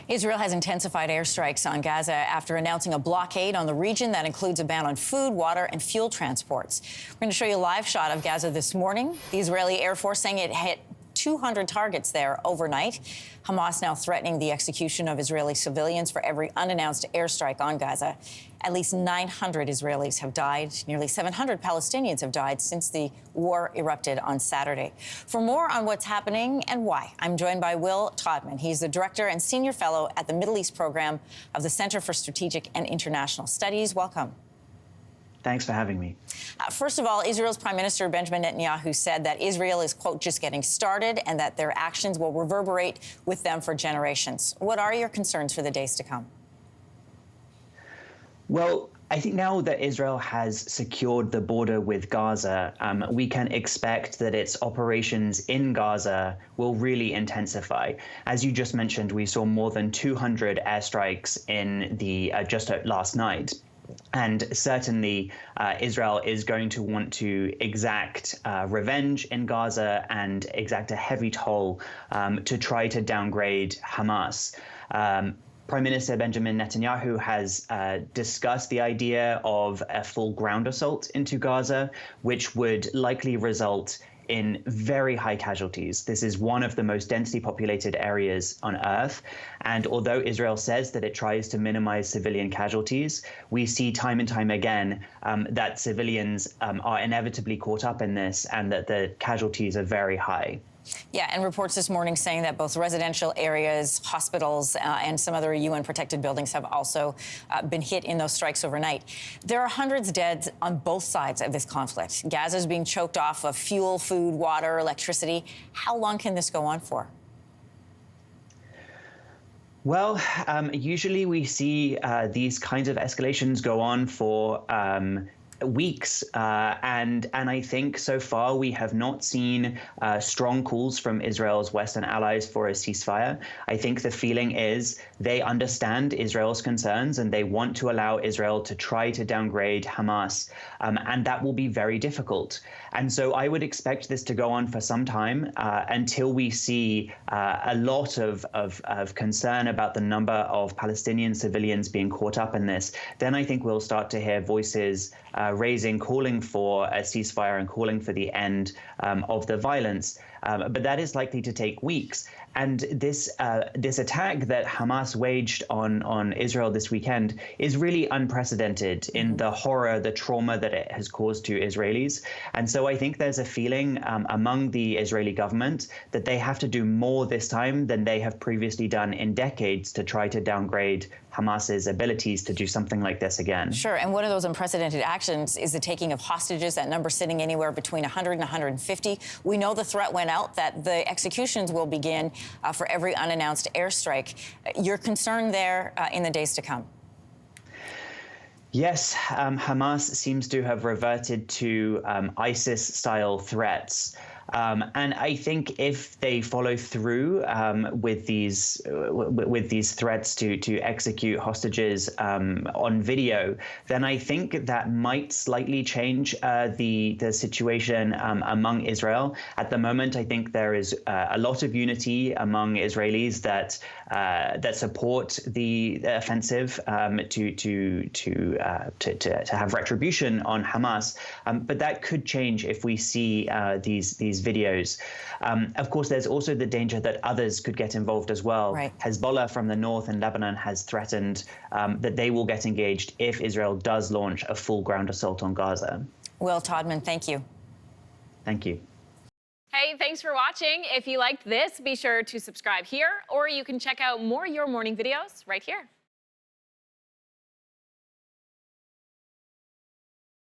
Israel has intensified airstrikes on Gaza after announcing a blockade on the region that includes a ban on food, water, and fuel transports. We're going to show you a live shot of Gaza this morning. The Israeli Air Force saying it hit 200 targets there overnight. Hamas now threatening the execution of Israeli civilians for every unannounced airstrike on Gaza. At least 900 Israelis have died. Nearly 700 Palestinians have died since the war erupted on Saturday. For more on what's happening and why, I'm joined by Will Todman. He's the director and senior fellow at the Middle East program of the Center for Strategic and International Studies. Welcome. Thanks for having me. First of all, Israel's Prime Minister Benjamin Netanyahu said that Israel is, quote, just getting started and that their actions will reverberate with them for generations. What are your concerns for the days to come? Well, I think now that Israel has secured the border with Gaza, we can expect that its operations in Gaza will really intensify. As you just mentioned, we saw more than 200 airstrikes in the just last night. And certainly Israel is going to want to exact revenge in Gaza and exact a heavy toll to try to downgrade Hamas. Prime Minister Benjamin Netanyahu has discussed the idea of a full ground assault into Gaza, which would likely result in very high casualties. This is one of the most densely populated areas on Earth. And although Israel says that it tries to minimize civilian casualties, we see time and time again that civilians are inevitably caught up in this and that the casualties are very high. Yeah, and reports this morning saying that both residential areas, hospitals, and some other UN-protected buildings have also been hit in those strikes overnight. There are hundreds dead on both sides of this conflict. Gaza is being choked off of fuel, food, water, electricity. How long can this go on for? Well, usually we see these kinds of escalations go on for weeks, and I think so far we have not seen strong calls from Israel's Western allies for a ceasefire. I think the feeling is they understand Israel's concerns and they want to allow Israel to try to downgrade Hamas, and that will be very difficult. And so I would expect this to go on for some time until we see a lot of concern about the number of Palestinian civilians being caught up in this. Then I think we'll start to hear voices calling for a ceasefire and calling for the end of the violence. But that is likely to take weeks. And this attack that Hamas waged on Israel this weekend is really unprecedented in the horror, the trauma that it has caused to Israelis. And so I think there's a feeling among the Israeli government that they have to do more this time than they have previously done in decades to try to downgrade Hamas's abilities to do something like this again. Sure, and one of those unprecedented actions is the taking of hostages, that number sitting anywhere between 100 and 150. We know the threat went out that the executions will begin for every unannounced airstrike. You're concerned there in the days to come? Yes, Hamas seems to have reverted to ISIS-style threats. And I think if they follow through with these threats to execute hostages on video, then I think that might slightly change the situation among Israel. At the moment, I think there is a lot of unity among Israelis that support the offensive to have retribution on Hamas. But that could change if we see these videos. Of course, there's also the danger that others could get involved as well. Right. Hezbollah from the north and Lebanon has threatened that they will get engaged if Israel does launch a full ground assault on Gaza. Will Todman, thank you. Thank you. Hey, thanks for watching. If you liked this, be sure to subscribe here, or you can check out more Your Morning videos right here.